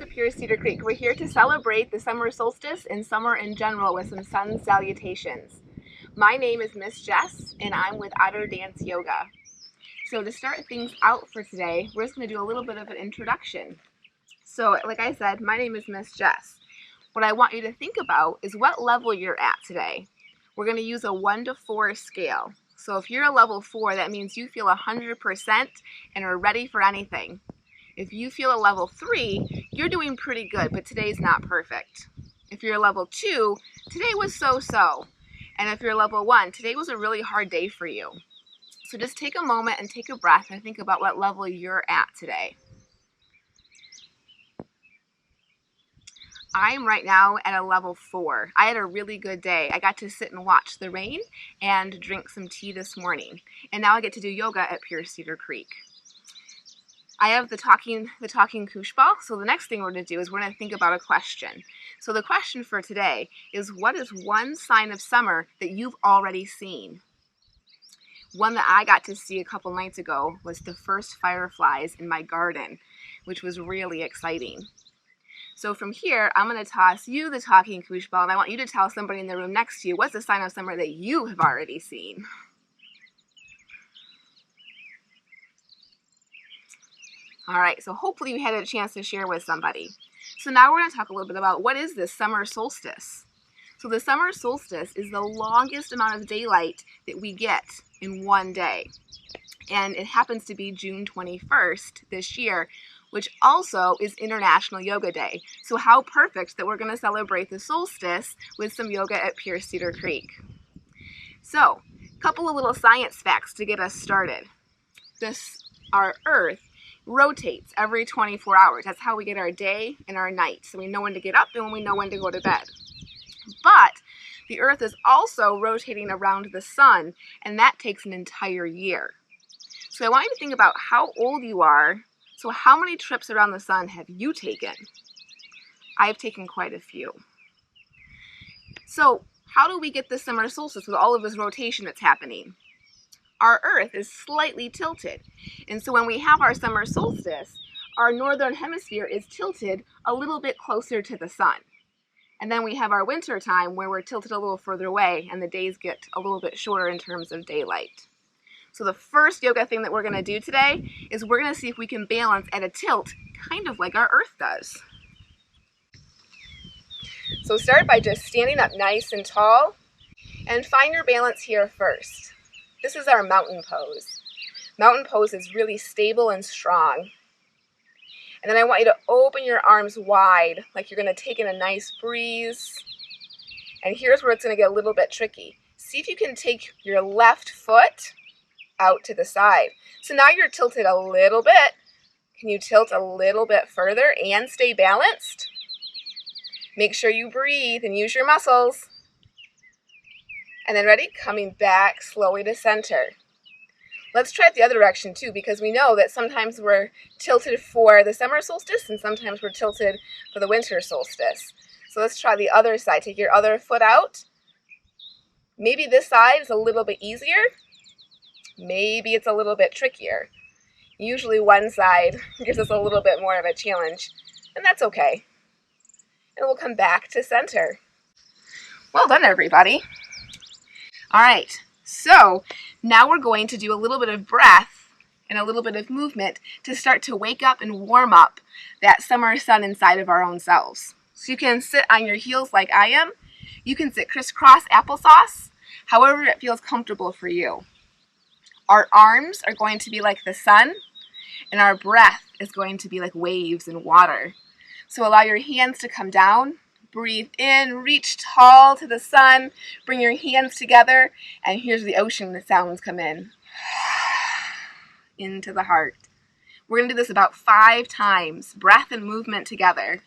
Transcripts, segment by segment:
welcome to Pure Cedar Creek. We're here to celebrate the summer solstice and summer in general with some sun salutations. My name is Miss Jess and I'm with Otterdance Yoga. So to start things out for today, we're just going to do a little bit of an introduction. So like I said, my name is Miss Jess. What I want you to think about is what level you're at today. We're going to use a 1 to 4 scale. So if you're a level 4, that means you feel 100% and are ready for anything. If you feel a level 3, you're doing pretty good, but today's not perfect. If you're a level 2, today was so-so. And if you're level 1, today was a really hard day for you. So just take a moment and take a breath and think about what level you're at today. I'm right now at a level 4. I had a really good day. I got to sit and watch the rain and drink some tea this morning. And now I get to do yoga at Pure Cedar Creek. I have the talking koosh ball, so the next thing we're going to do is we're going to think about a question. So the question for today is, what is one sign of summer that you've already seen? One that I got to see a couple nights ago was the first fireflies in my garden, which was really exciting. So from here, I'm going to toss you the talking koosh ball, and I want you to tell somebody in the room next to you, what's the sign of summer that you have already seen? All right, so hopefully you had a chance to share with somebody. So now we're going to talk a little bit about what is this summer solstice. So the summer solstice is the longest amount of daylight that we get in one day. And it happens to be June 21st this year, which also is International Yoga Day. So how perfect that we're going to celebrate the solstice with some yoga at Pure Cedar Creek. So, a couple of little science facts to get us started. Our Earth rotates every 24 hours. That's how we get our day and our night. So we know when to get up and we know when to go to bed. But the Earth is also rotating around the sun, and that takes an entire year. So I want you to think about how old you are. So how many trips around the sun have you taken? I've taken quite a few. So how do we get the summer solstice with all of this rotation that's happening? Our Earth is slightly tilted. And so when we have our summer solstice, our northern hemisphere is tilted a little bit closer to the sun. And then we have our winter time where we're tilted a little further away and the days get a little bit shorter in terms of daylight. So the first yoga thing that we're going to do today is we're going to see if we can balance at a tilt, kind of like our Earth does. So start by just standing up nice and tall and find your balance here first. This is our mountain pose. Mountain pose is really stable and strong. And then I want you to open your arms wide, like you're going to take in a nice breeze. And here's where it's going to get a little bit tricky. See if you can take your left foot out to the side. So now you're tilted a little bit. Can you tilt a little bit further and stay balanced? Make sure you breathe and use your muscles. And then ready? Coming back slowly to center. Let's try it the other direction too, because we know that sometimes we're tilted for the summer solstice and sometimes we're tilted for the winter solstice. So let's try the other side. Take your other foot out. Maybe this side is a little bit easier. Maybe it's a little bit trickier. Usually one side gives us a little bit more of a challenge, and that's okay. And we'll come back to center. Well done, everybody. All right, so now we're going to do a little bit of breath and a little bit of movement to start to wake up and warm up that summer sun inside of our own selves. So you can sit on your heels like I am. You can sit crisscross applesauce, however it feels comfortable for you. Our arms are going to be like the sun, and our breath is going to be like waves and water. So allow your hands to come down. Breathe in, reach tall to the sun, bring your hands together, and here's the ocean, the sounds come in. Into the heart. We're going to do this about 5 times, breath and movement together.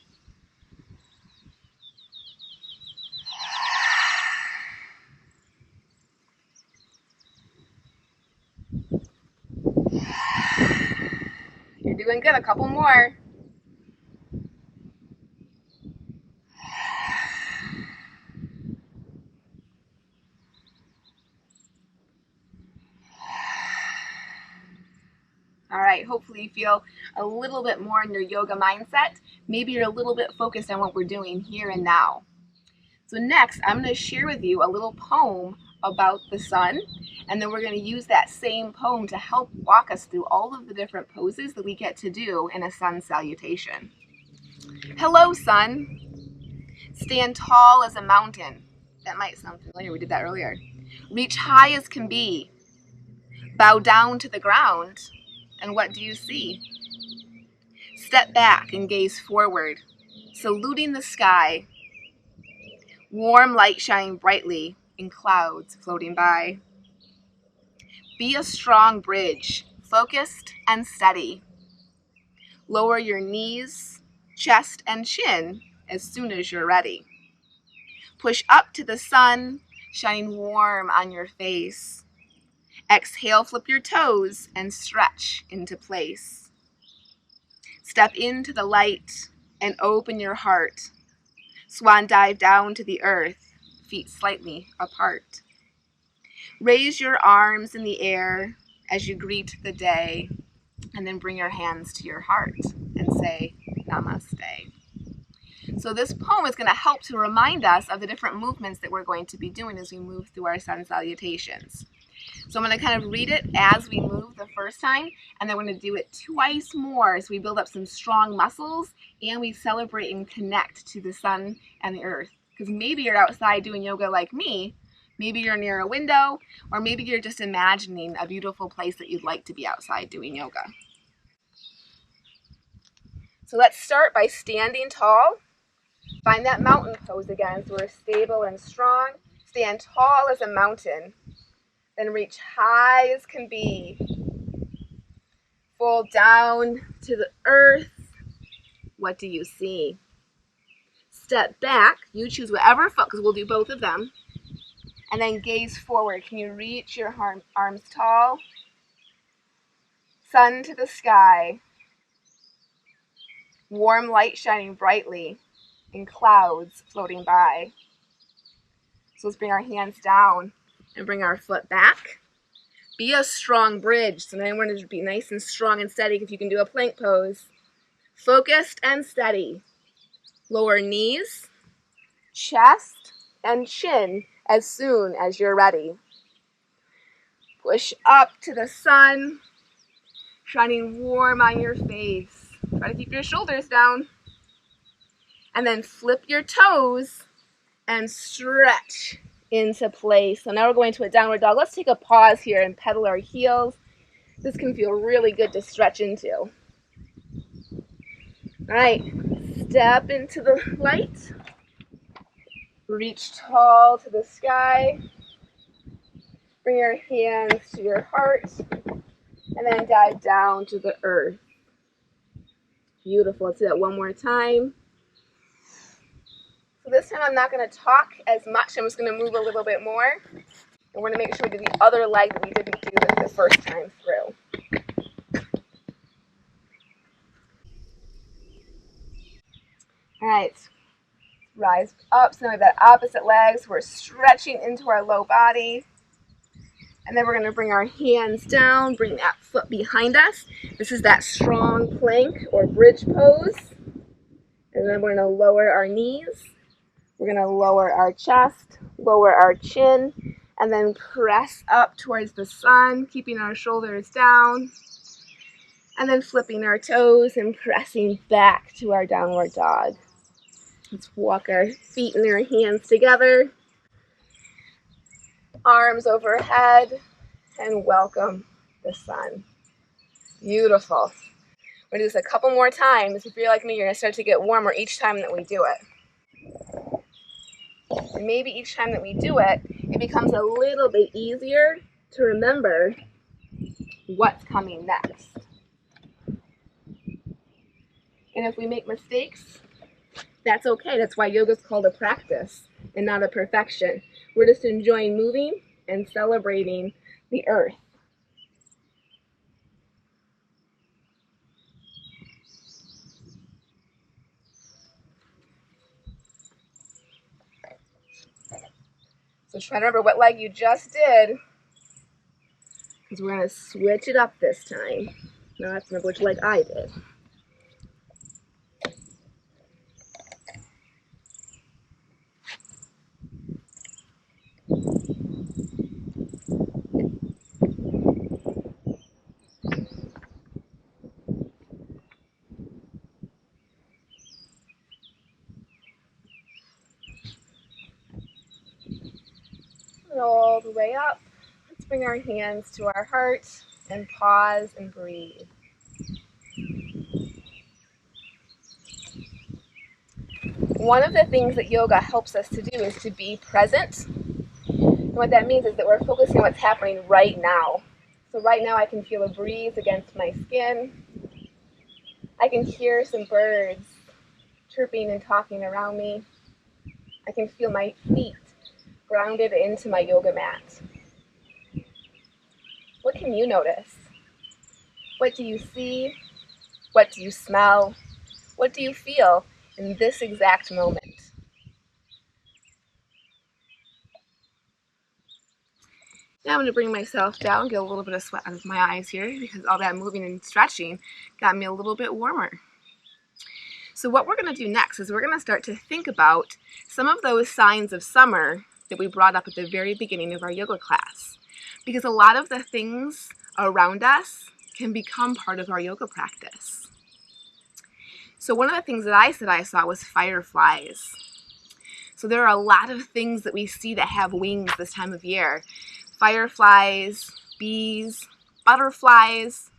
You're doing good, a couple more. All right. right, hopefully you feel a little bit more in your yoga mindset. Maybe you're a little bit focused on what we're doing here and now. So next, I'm going to share with you a little poem about the sun, and then we're going to use that same poem to help walk us through all of the different poses that we get to do in a sun salutation. Hello, sun. Stand tall as a mountain. That might sound familiar, we did that earlier. Reach high as can be. Bow down to the ground, and what do you see? Step back and gaze forward, saluting the sky. Warm light shining brightly in clouds floating by. Be a strong bridge, focused and steady. Lower your knees, chest, and chin as soon as you're ready. Push up to the sun, shining warm on your face. Exhale, flip your toes, and stretch into place. Step into the light and open your heart. Swan dive down to the earth, feet slightly apart. Raise your arms in the air as you greet the day, and then bring your hands to your heart and say namaste. So this poem is going to help to remind us of the different movements that we're going to be doing as we move through our sun salutations. So I'm going to kind of read it as we move the first time, and then we're going to do it twice more as we build up some strong muscles and we celebrate and connect to the sun and the earth. Because maybe you're outside doing yoga like me, maybe you're near a window, or maybe you're just imagining a beautiful place that you'd like to be outside doing yoga. So let's start by standing tall. Find that mountain pose again so we're stable and strong. Stand tall as a mountain. Then reach high as can be. Fold down to the earth. What do you see? Step back. You choose whatever foot, because we'll do both of them. And then gaze forward. Can you reach your arms tall? Sun to the sky. Warm light shining brightly in clouds floating by. So let's bring our hands down and bring our foot back. Be a strong bridge. So now I want to be nice and strong and steady if you can do a plank pose. Focused and steady. Lower knees, chest, and chin as soon as you're ready. Push up to the sun, shining warm on your face. Try to keep your shoulders down. And then flip your toes and stretch into place. So now we're going to a downward dog. Let's take a pause here and pedal our heels. This can feel really good to stretch into. All right, step into the light. Reach tall to the sky. Bring your hands to your heart. And then dive down to the earth. Beautiful. Let's do that one more time. So this time I'm not going to talk as much. I'm just going to move a little bit more. And we're going to make sure we do the other leg that we didn't do the first time through. All right. Rise up. So now we have that opposite leg. So we're stretching into our low body. And then we're going to bring our hands down. Bring that foot behind us. This is that strong plank or bridge pose. And then we're going to lower our knees. We're going to lower our chest, lower our chin, and then press up towards the sun, keeping our shoulders down, and then flipping our toes and pressing back to our downward dog. Let's walk our feet and our hands together, arms overhead, and welcome the sun. Beautiful. We're going to do this a couple more times. If you're like me, you're going to start to get warmer each time that we do it. And maybe each time that we do it, it becomes a little bit easier to remember what's coming next. And if we make mistakes, that's okay. That's why yoga is called a practice and not a perfection. We're just enjoying moving and celebrating the earth. So try to remember what leg you just did, because we're going to switch it up this time. Now that's an glitch like I did. And all the way up. Let's bring our hands to our heart and pause and breathe. One of the things that yoga helps us to do is to be present. And what that means is that we're focusing on what's happening right now. So right now I can feel a breeze against my skin. I can hear some birds chirping and talking around me. I can feel my feet grounded into my yoga mat. What can you notice? What do you see? What do you smell? What do you feel in this exact moment? Now I'm going to bring myself down, get a little bit of sweat out of my eyes here because all that moving and stretching got me a little bit warmer. So what we're going to do next is we're going to start to think about some of those signs of summer that we brought up at the very beginning of our yoga class. Because a lot of the things around us can become part of our yoga practice. So one of the things that I said I saw was fireflies. So there are a lot of things that we see that have wings this time of year. Fireflies, bees, butterflies.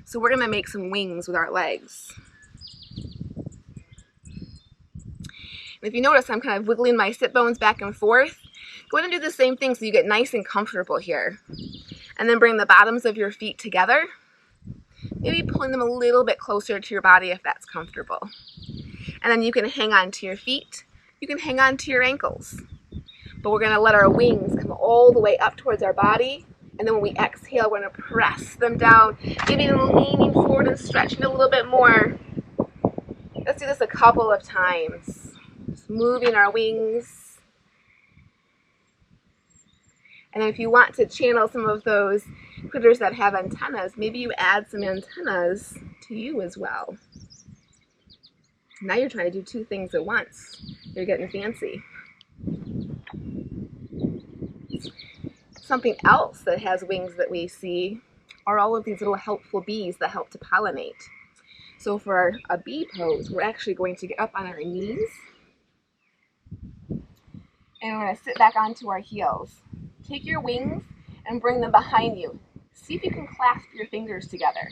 So we're going to make some wings with our legs. And if you notice, I'm kind of wiggling my sit bones back and forth. Go ahead and do the same thing so you get nice and comfortable here. And then bring the bottoms of your feet together. Maybe pulling them a little bit closer to your body if that's comfortable. And then you can hang on to your feet. You can hang on to your ankles. But we're going to let our wings come all the way up towards our body. And then when we exhale, we're going to press them down, maybe leaning forward and stretching a little bit more. Let's do this a couple of times. Just moving our wings. And then if you want to channel some of those critters that have antennas, maybe you add some antennas to you as well. Now you're trying to do two things at once. You're getting fancy. Something else that has wings that we see are all of these little helpful bees that help to pollinate. So for a bee pose, we're actually going to get up on our knees and we're going to sit back onto our heels. Take your wings and bring them behind you. See if you can clasp your fingers together.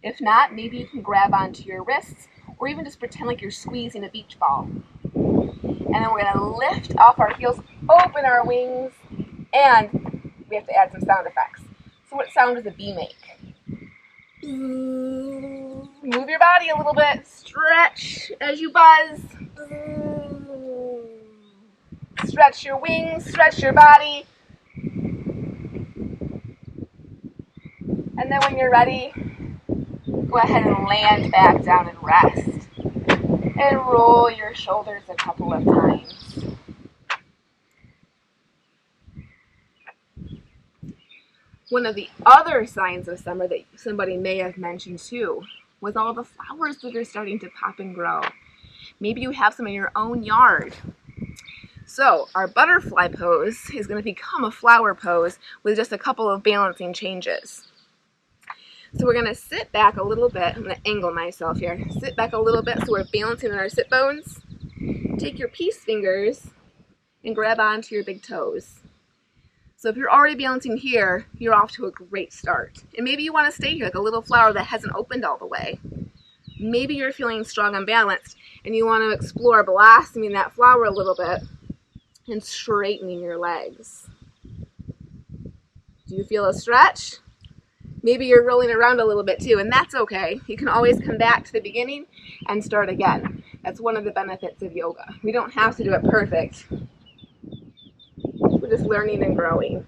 If not, maybe you can grab onto your wrists or even just pretend like you're squeezing a beach ball. And then we're going to lift off our heels, open our wings, and we have to add some sound effects. So what sound does a bee make? Move your body a little bit. Stretch as you buzz. Stretch your wings, stretch your body. And then when you're ready, go ahead and land back down and rest. And roll your shoulders a couple of times. One of the other signs of summer that somebody may have mentioned too was all the flowers that are starting to pop and grow. Maybe you have some in your own yard. So our butterfly pose is going to become a flower pose with just a couple of balancing changes. So we're going to sit back a little bit. I'm going to angle myself here. Sit back a little bit so we're balancing on our sit bones. Take your peace fingers and grab onto your big toes. So if you're already balancing here, you're off to a great start. And maybe you want to stay here like a little flower that hasn't opened all the way. Maybe you're feeling strong and balanced and you want to explore blossoming that flower a little bit and straightening your legs. Do you feel a stretch? Maybe you're rolling around a little bit too, and that's okay. You can always come back to the beginning and start again. That's one of the benefits of yoga. We don't have to do it perfect. We're just learning and growing.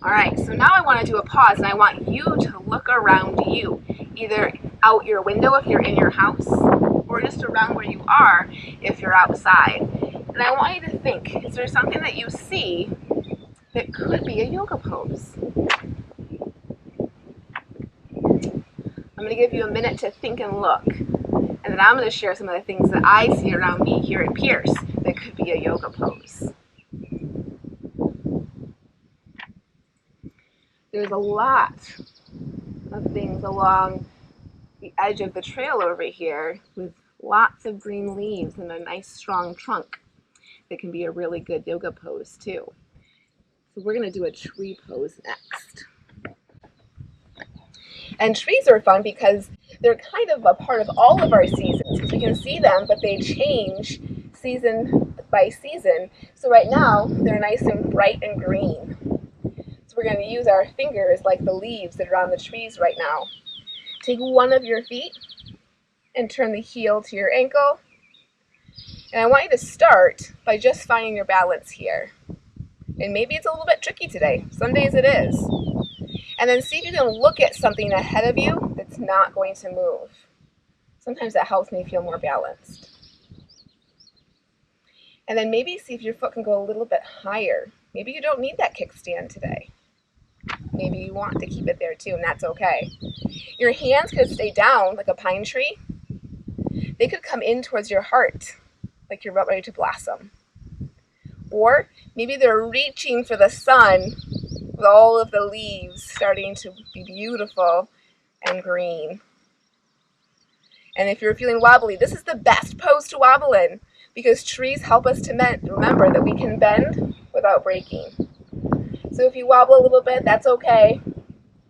All right, so now I want to do a pause, and I want you to look around you, either out your window if you're in your house, or just around where you are if you're outside. And I want you to think, is there something that you see that could be a yoga pose. I'm going to give you a minute to think and look, and then I'm going to share some of the things that I see around me here at Pierce that could be a yoga pose. There's a lot of things along the edge of the trail over here with lots of green leaves and a nice strong trunk that can be a really good yoga pose too. So we're going to do a tree pose next. And trees are fun because they're kind of a part of all of our seasons, because we can see them, but they change season by season. So right now, they're nice and bright and green. So we're going to use our fingers like the leaves that are on the trees right now. Take one of your feet and turn the heel to your ankle. And I want you to start by just finding your balance here. And maybe it's a little bit tricky today. Some days it is. And then see if you can look at something ahead of you that's not going to move. Sometimes that helps me feel more balanced. And then maybe see if your foot can go a little bit higher. Maybe you don't need that kickstand today. Maybe you want to keep it there too, and that's okay. Your hands could stay down like a pine tree. They could come in towards your heart, like you're about ready to blossom. Or maybe they're reaching for the sun with all of the leaves starting to be beautiful and green. And if you're feeling wobbly, this is the best pose to wobble in, because trees help us to remember that we can bend without breaking. So if you wobble a little bit, that's okay.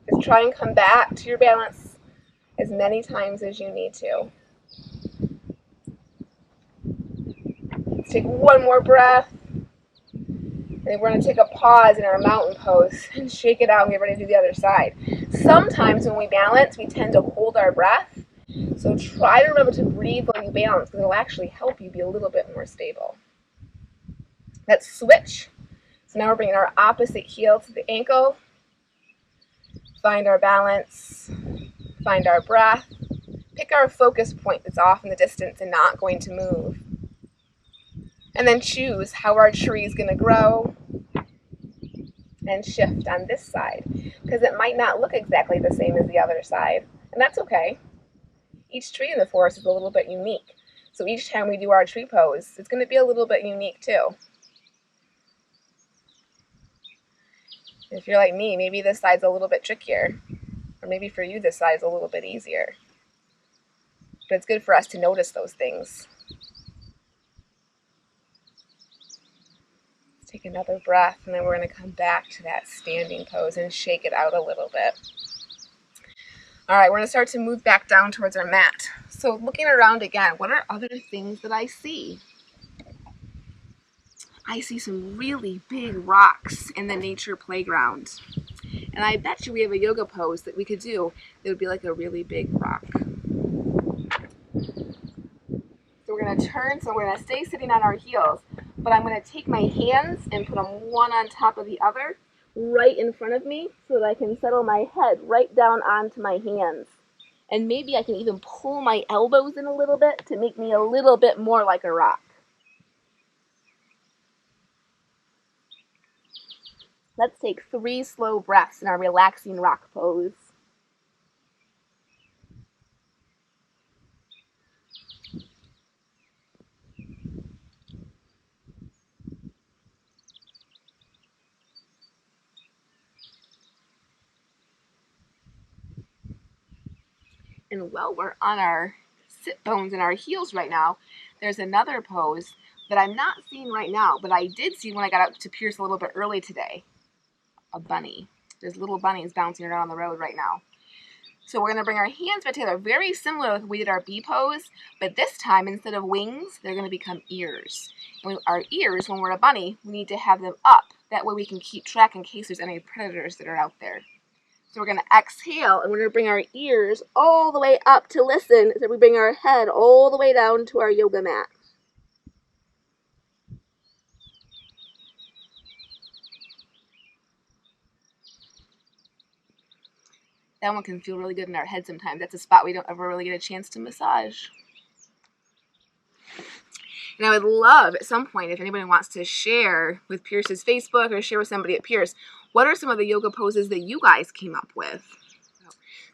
Just try and come back to your balance as many times as you need to. Let's take one more breath. And then we're going to take a pause in our mountain pose and shake it out and get ready to do the other side. Sometimes when we balance, we tend to hold our breath. So try to remember to breathe while you balance, because it'll actually help you be a little bit more stable. Let's switch. So now we're bringing our opposite heel to the ankle. Find our balance. Find our breath. Pick our focus point that's off in the distance and not going to move. And then choose how our tree is going to grow and shift on this side, because it might not look exactly the same as the other side, and that's okay. Each tree in the forest is a little bit unique, so each time we do our tree pose, it's going to be a little bit unique too. If you're like me, maybe this side's a little bit trickier, or maybe for you this side's a little bit easier. But it's good for us to notice those things. Take another breath, and then we're going to come back to that standing pose and shake it out a little bit. All right, we're going to start to move back down towards our mat. So looking around again, what are other things that I see? I see some really big rocks in the nature playground. And I bet you we have a yoga pose that we could do that would be like a really big rock. So we're going to turn, so we're going to stay sitting on our heels. But I'm going to take my hands and put them one on top of the other right in front of me so that I can settle my head right down onto my hands. And maybe I can even pull my elbows in a little bit to make me a little bit more like a rock. Let's take 3 slow breaths in our relaxing rock pose. And while we're on our sit bones and our heels right now, there's another pose that I'm not seeing right now, but I did see when I got up to Pierce a little bit early today. A bunny. There's little bunnies bouncing around on the road right now. So we're going to bring our hands back together, very similar to we did our bee pose, but this time instead of wings, they're going to become ears. And our ears, when we're a bunny, we need to have them up. That way we can keep track in case there's any predators that are out there. So we're going to exhale, and we're going to bring our ears all the way up to listen, so we bring our head all the way down to our yoga mat. That one can feel really good in our head sometimes. That's a spot we don't ever really get a chance to massage. And I would love at some point if anybody wants to share with Pierce's Facebook or share with somebody at Pierce, what are some of the yoga poses that you guys came up with?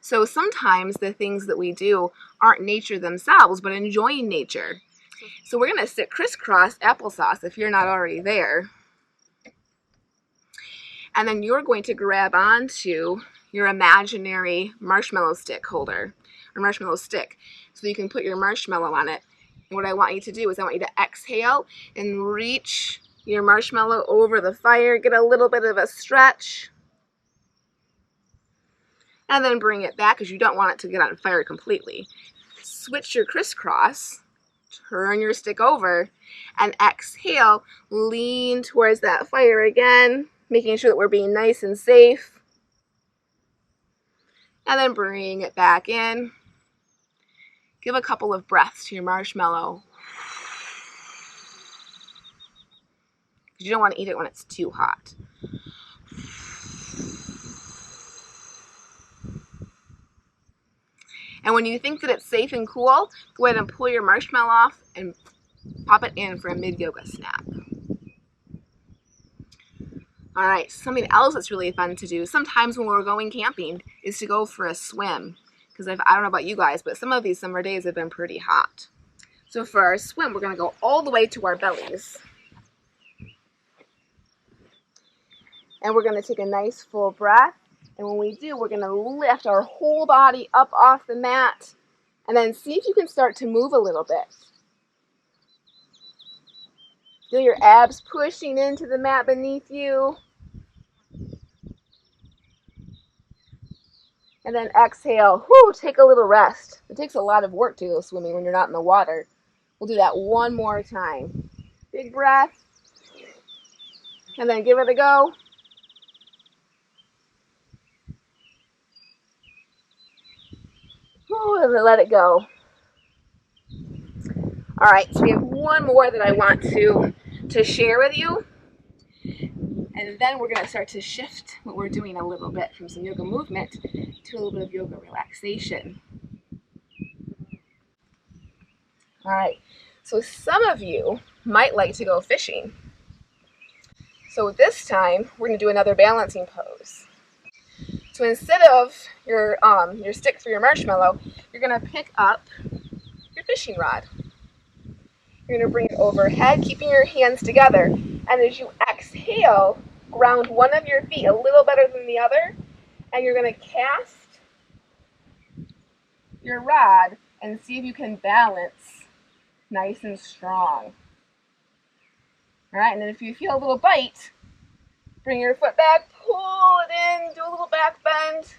So sometimes the things that we do aren't nature themselves, but enjoying nature. So we're going to sit crisscross applesauce if you're not already there. And then you're going to grab onto your imaginary marshmallow stick holder, or marshmallow stick, so you can put your marshmallow on it. And what I want you to do is I want you to exhale and reach your marshmallow over the fire, get a little bit of a stretch, and then bring it back because you don't want it to get on fire completely. Switch your crisscross, turn your stick over, and exhale, lean towards that fire again, making sure that we're being nice and safe. And then bring it back in. Give a couple of breaths to your marshmallow. You don't want to eat it when it's too hot. And when you think that it's safe and cool, go ahead and pull your marshmallow off and pop it in for a mid-yoga snack. All right, something else that's really fun to do sometimes when we're going camping is to go for a swim. Because I don't know about you guys, but some of these summer days have been pretty hot. So for our swim, we're going to go all the way to our bellies. And we're going to take a nice full breath. And when we do, we're going to lift our whole body up off the mat. And then see if you can start to move a little bit. Feel your abs pushing into the mat beneath you. And then exhale. Whew, take a little rest. It takes a lot of work to go swimming when you're not in the water. We'll do that one more time. Big breath. And then give it a go. Ooh, and then let it go. All right, so we have one more that I want to share with you. And then we're going to start to shift what we're doing a little bit from some yoga movement to a little bit of yoga relaxation. All right, so some of you might like to go fishing. So this time, we're going to do another balancing pose. So instead of your stick for your marshmallow, you're going to pick up your fishing rod. You're going to bring it overhead, keeping your hands together. And as you exhale, ground one of your feet a little better than the other. And you're going to cast your rod and see if you can balance nice and strong. All right, and then if you feel a little bite, bring your foot back, pull it in, do a little back bend.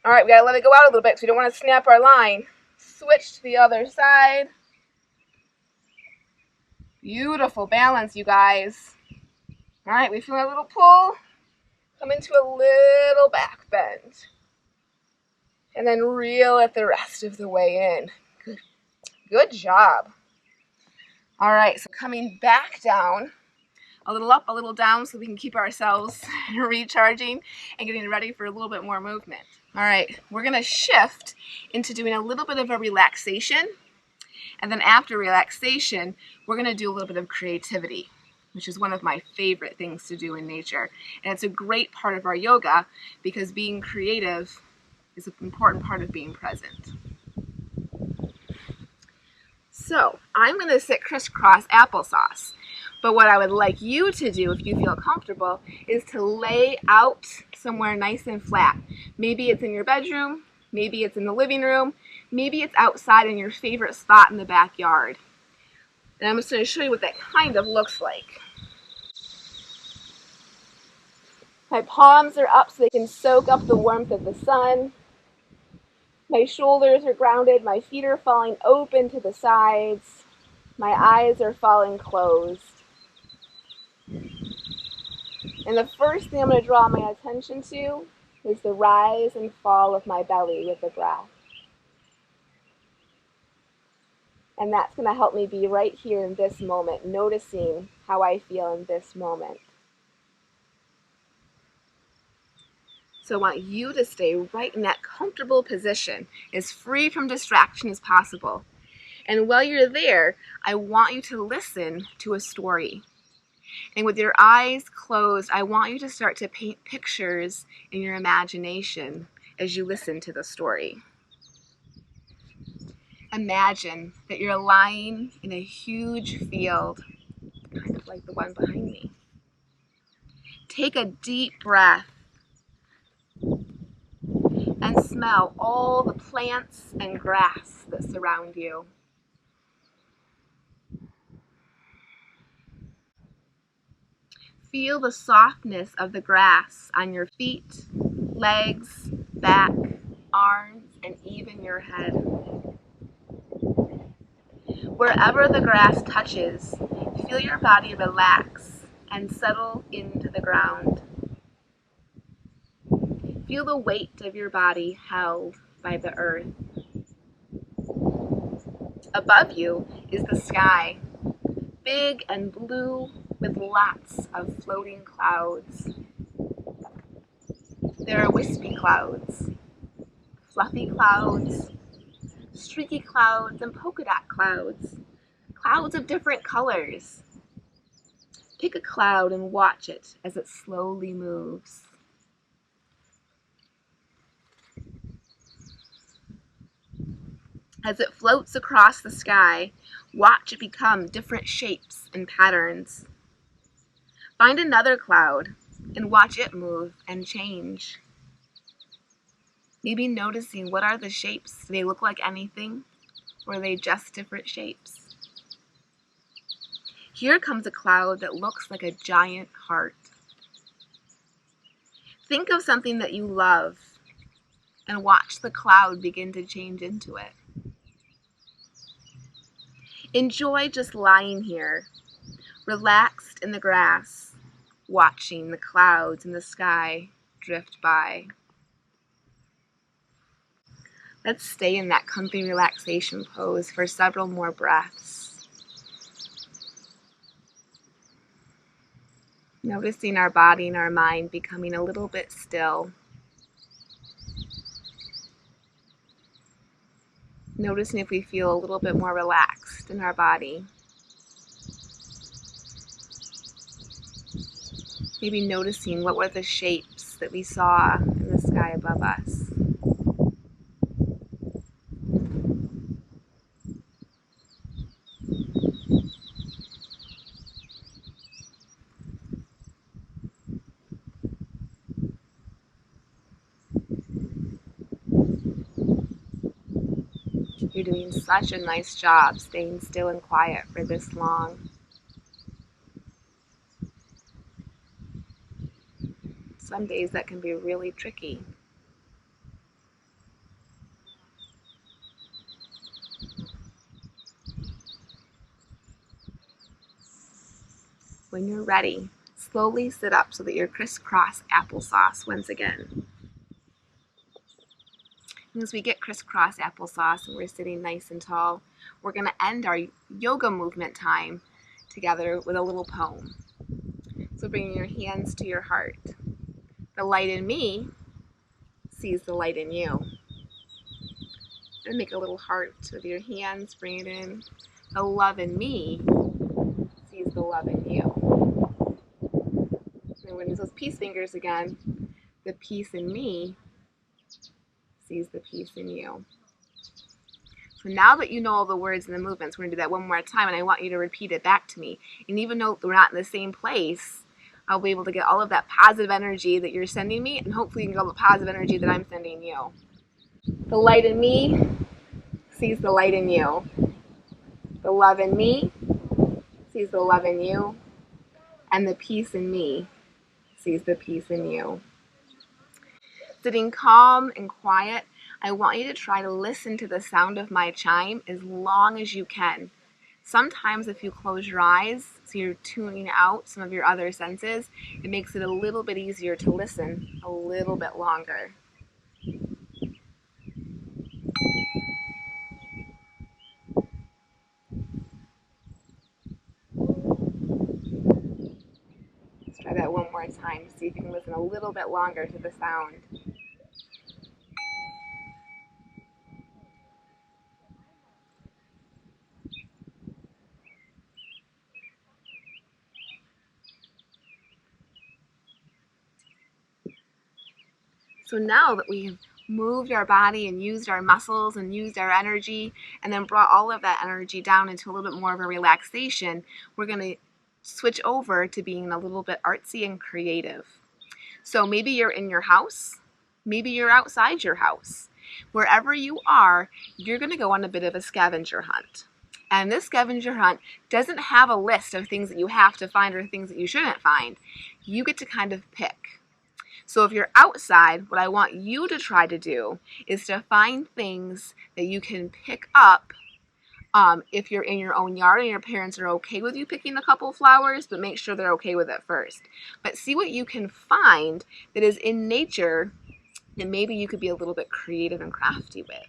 All right, we got to let it go out a little bit because we don't want to snap our line. Switch to the other side. Beautiful balance, you guys. All right, we feel a little pull. Come into a little back bend. And then reel it the rest of the way in. Good job. All right, so coming back down, a little up, a little down, so we can keep ourselves recharging and getting ready for a little bit more movement. All right, we're going to shift into doing a little bit of a relaxation. And then after relaxation, we're going to do a little bit of creativity, which is one of my favorite things to do in nature. And it's a great part of our yoga because being creative is an important part of being present. So I'm going to sit crisscross applesauce. But what I would like you to do, if you feel comfortable, is to lay out somewhere nice and flat. Maybe it's in your bedroom, maybe it's in the living room, maybe it's outside in your favorite spot in the backyard. And I'm just going to show you what that kind of looks like. My palms are up so they can soak up the warmth of the sun. My shoulders are grounded, my feet are falling open to the sides. My eyes are falling closed. And the first thing I'm going to draw my attention to is the rise and fall of my belly with the breath. And that's going to help me be right here in this moment, noticing how I feel in this moment. So I want you to stay right in that comfortable position, as free from distraction as possible. And while you're there, I want you to listen to a story. And with your eyes closed, I want you to start to paint pictures in your imagination as you listen to the story. Imagine that you're lying in a huge field, kind of like the one behind me. Take a deep breath and smell all the plants and grass that surround you. Feel the softness of the grass on your feet, legs, back, arms, and even your head. Wherever the grass touches, feel your body relax and settle into the ground. Feel the weight of your body held by the earth. Above you is the sky, big and blue with lots of floating clouds. There are wispy clouds, fluffy clouds, streaky clouds, and polka dot clouds. Clouds of different colors. Pick a cloud and watch it as it slowly moves. As it floats across the sky, watch it become different shapes and patterns. Find another cloud and watch it move and change. Maybe noticing, what are the shapes? Do they look like anything? Or are they just different shapes? Here comes a cloud that looks like a giant heart. Think of something that you love and watch the cloud begin to change into it. Enjoy just lying here, relaxed in the grass, watching the clouds in the sky drift by. Let's stay in that comfy relaxation pose for several more breaths. Noticing our body and our mind becoming a little bit still. Noticing if we feel a little bit more relaxed in our body. Maybe noticing what were the shapes that we saw in the sky above us. You're doing such a nice job staying still and quiet for this long. Some days that can be really tricky. When you're ready, slowly sit up so that you're crisscross applesauce once again. And as we get crisscross applesauce and we're sitting nice and tall, we're going to end our yoga movement time together with a little poem. So bringing your hands to your heart. The light in me sees the light in you. And make a little heart with your hands, bring it in. The love in me sees the love in you. And when we use those peace fingers again, the peace in me sees the peace in you. So now that you know all the words and the movements, we're going to do that one more time, and I want you to repeat it back to me. And even though we're not in the same place, I'll be able to get all of that positive energy that you're sending me, and hopefully you can get all the positive energy that I'm sending you. The light in me sees the light in you. The love in me sees the love in you. And the peace in me sees the peace in you. Sitting calm and quiet, I want you to try to listen to the sound of my chime as long as you can. Sometimes if you close your eyes, so you're tuning out some of your other senses, it makes it a little bit easier to listen a little bit longer. Let's try that one more time, see if you can listen a little bit longer to the sound. So now that we've moved our body and used our muscles and used our energy and then brought all of that energy down into a little bit more of a relaxation, we're going to switch over to being a little bit artsy and creative. So maybe you're in your house, maybe you're outside your house. Wherever you are, you're going to go on a bit of a scavenger hunt. And this scavenger hunt doesn't have a list of things that you have to find or things that you shouldn't find. You get to kind of pick. So if you're outside, what I want you to try to do is to find things that you can pick up. If you're in your own yard and your parents are okay with you picking a couple flowers, but make sure they're okay with it first. But see what you can find that is in nature that maybe you could be a little bit creative and crafty with.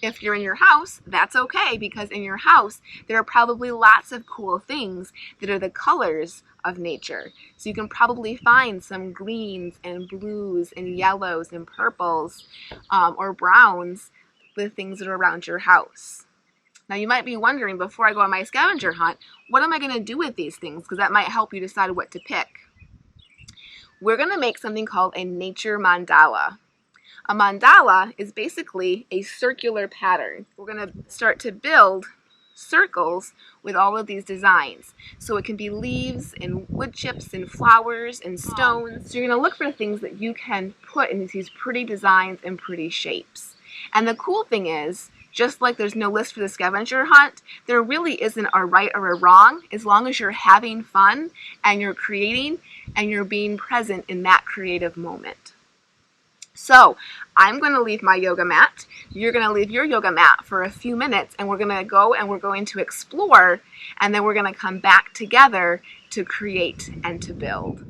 If you're in your house, that's okay, because in your house, there are probably lots of cool things that are the colors of nature. So you can probably find some greens and blues and yellows and purples or browns, the things that are around your house. Now you might be wondering, before I go on my scavenger hunt, what am I going to do with these things? Because that might help you decide what to pick. We're going to make something called a nature mandala. A mandala is basically a circular pattern. We're going to start to build circles with all of these designs. So it can be leaves and wood chips and flowers and stones. So you're going to look for things that you can put in these pretty designs and pretty shapes. And the cool thing is, just like there's no list for the scavenger hunt, there really isn't a right or a wrong, as long as you're having fun and you're creating and you're being present in that creative moment. So I'm going to leave my yoga mat. You're going to leave your yoga mat for a few minutes, and we're going to go and we're going to explore, and then we're going to come back together to create and to build.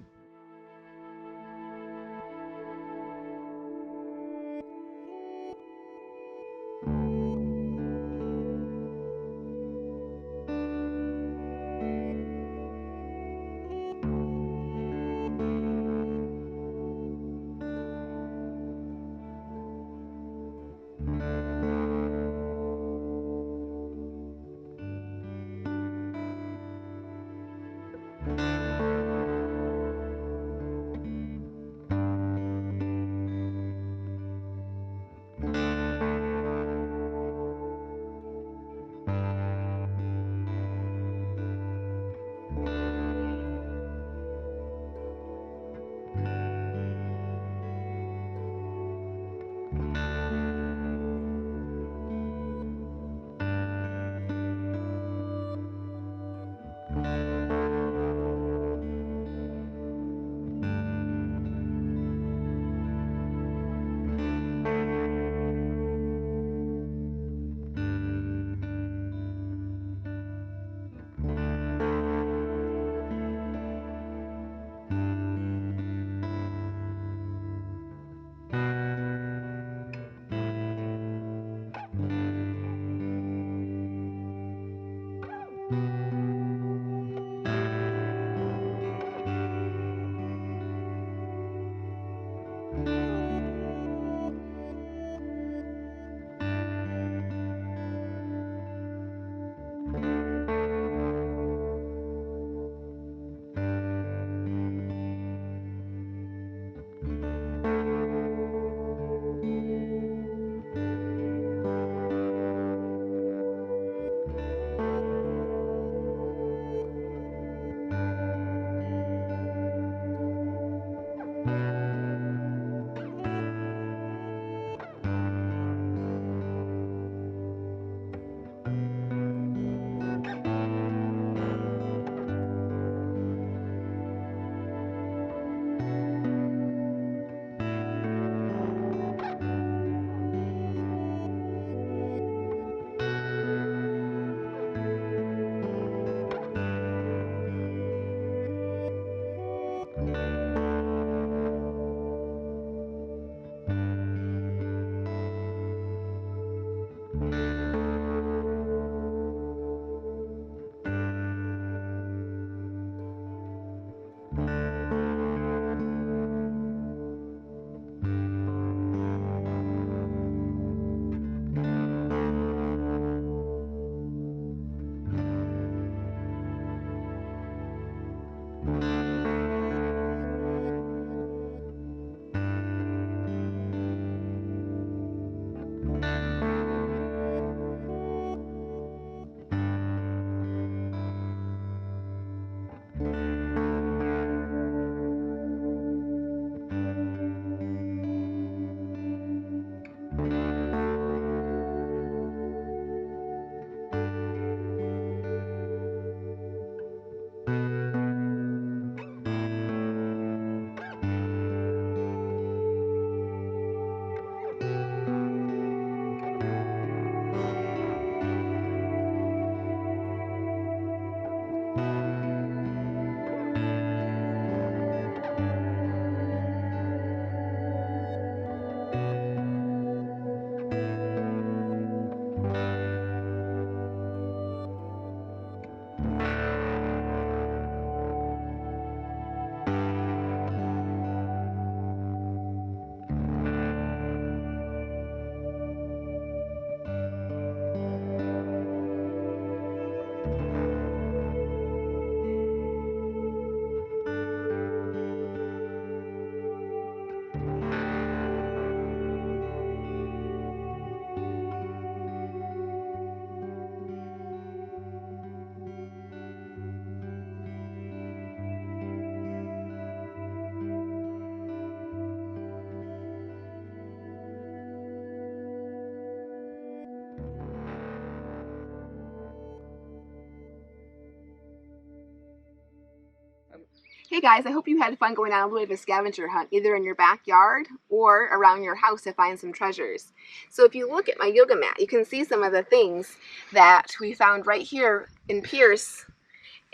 Hey guys, I hope you had fun going on a little bit of a scavenger hunt, either in your backyard or around your house to find some treasures. So if you look at my yoga mat, you can see some of the things that we found right here in Pierce.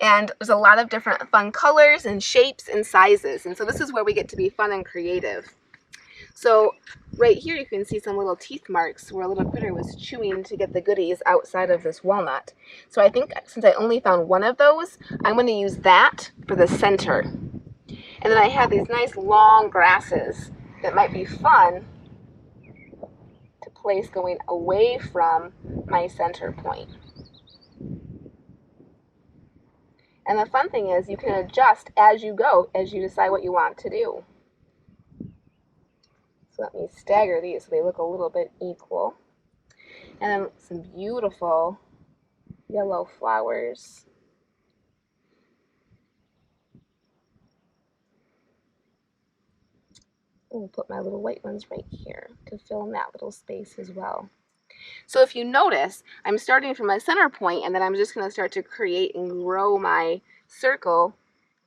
And there's a lot of different fun colors and shapes and sizes. And so this is where we get to be fun and creative. So right here you can see some little teeth marks where a little critter was chewing to get the goodies outside of this walnut. So I think since I only found one of those, I'm going to use that for the center. And then I have these nice long grasses that might be fun to place going away from my center point. And the fun thing is you can adjust as you go, as you decide what you want to do. So let me stagger these so they look a little bit equal. And then some beautiful yellow flowers. We'll put my little white ones right here to fill in that little space as well. So if you notice, I'm starting from my center point and then I'm just going to start to create and grow my circle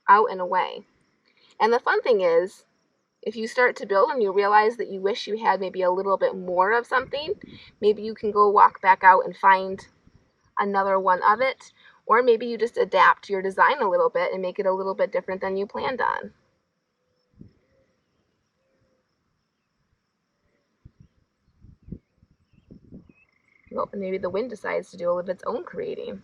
out and away. And the fun thing is, if you start to build and you realize that you wish you had maybe a little bit more of something, maybe you can go walk back out and find another one of it, or maybe you just adapt your design a little bit and make it a little bit different than you planned on. Well, maybe the wind decides to do a little of its own creating.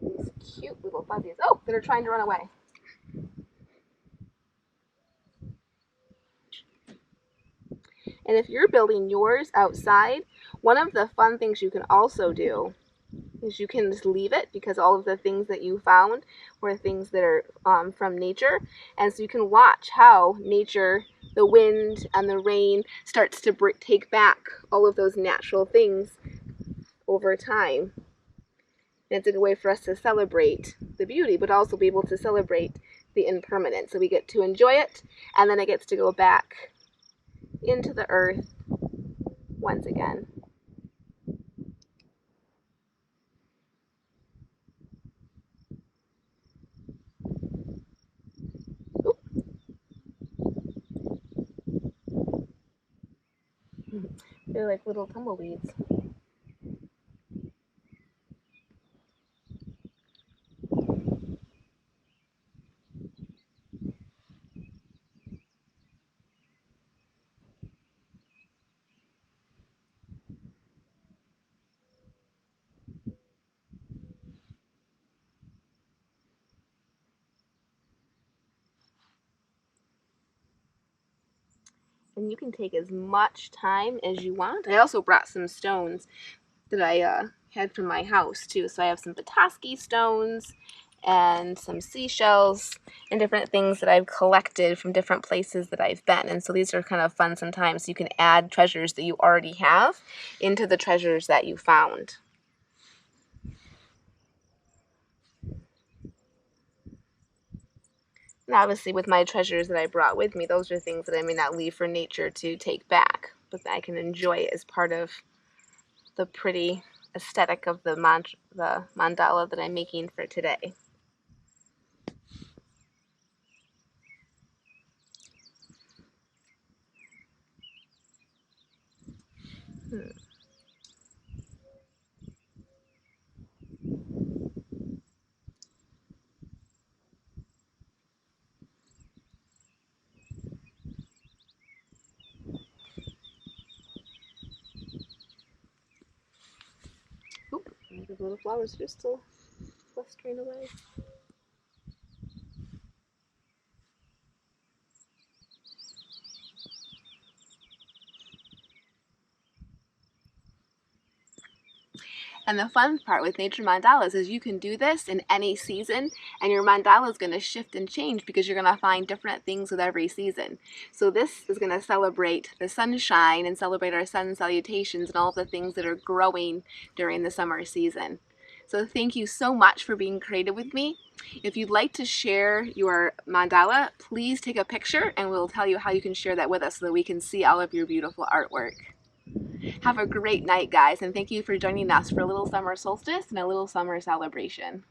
These cute little fuzzies. Oh, that are trying to run away. And if you're building yours outside, one of the fun things you can also do is you can just leave it, because all of the things that you found were things that are from nature. And so you can watch how nature, the wind and the rain, starts to take back all of those natural things over time. And it's a good way for us to celebrate the beauty, but also be able to celebrate the impermanence. So we get to enjoy it, and then it gets to go back into the earth once again. Oop. They're like little tumbleweeds. And you can take as much time as you want. I also brought some stones that I had from my house too. So I have some Petoskey stones and some seashells and different things that I've collected from different places that I've been. And so these are kind of fun sometimes. You can add treasures that you already have into the treasures that you found. And obviously with my treasures that I brought with me, those are things that I may not leave for nature to take back, but that I can enjoy it as part of the pretty aesthetic of the mandala that I'm making for today. Oop, the little flowers are still clustering away. And the fun part with nature mandalas is you can do this in any season, and your mandala is going to shift and change because you're going to find different things with every season. So this is going to celebrate the sunshine and celebrate our sun salutations and all the things that are growing during the summer season. So thank you so much for being creative with me. If you'd like to share your mandala, please take a picture and we'll tell you how you can share that with us so that we can see all of your beautiful artwork. Have a great night, guys, and thank you for joining us for a little summer solstice and a little summer celebration.